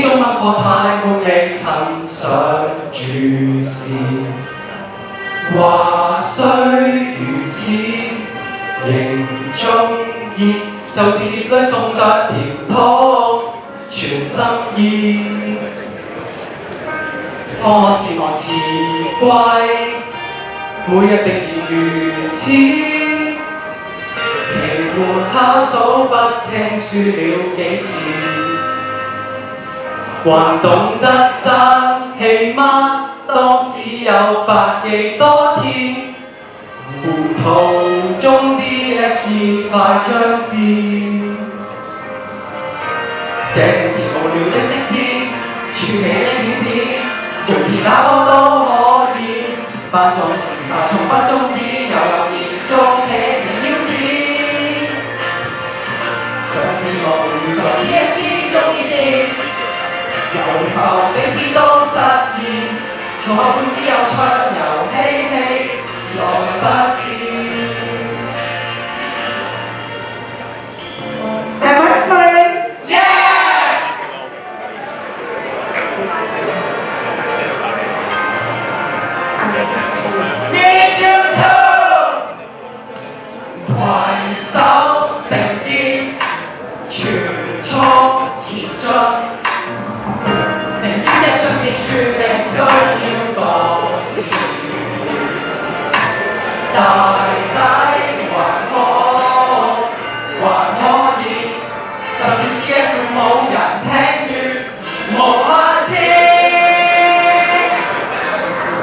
中文課太悶，你曾想注視。話雖如此，仍中意，就是必須送上甜筒，全心意。科學是望詞彙，每日定然如此。期末考數不清，輸了幾次，還懂得爭氣嗎？當只有百幾多天，糊塗中 DSE 快將至。這正是無聊的色詩，傳奇的點子，用詞打波都可以。翻中從不終止，又留言中企成要事。上次無聊在 DSE 中意事，又否彼此都實現。後悔只有唱遊嬉戲，來不切。Am I smiling? Yes! Me too! 攜手並肩，全速前進。明知這上面注定需要多事，大抵還可以，就算 CS 冇人聽説，無下次。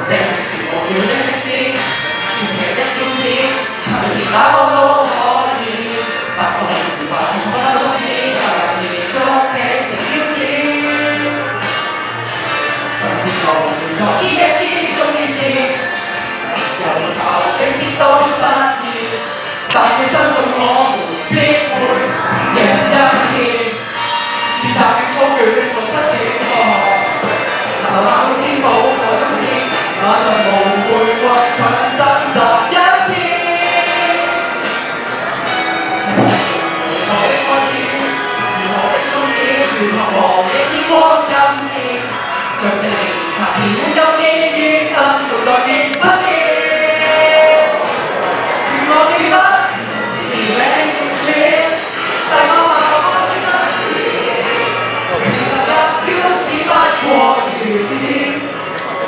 這正是無聊的色詩，傳奇的點子，隨時打波都可以。不過如何從不終止，又留言中企成要事。甚至無聊在 DSE 中意事，又否彼此都失意。但要相信我們必會贏一次。自習與操卷6、7點放學，頭考到天寶個鐘先，馬上無悔倔強掙扎一次。如何的開始，如何的終止，如何和你似光陰線，像這年查片有記憶真從來變不見。如何記得是永遠，但我話我選得其實目標只不過如此，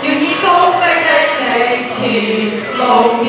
願意高飛的你前路見。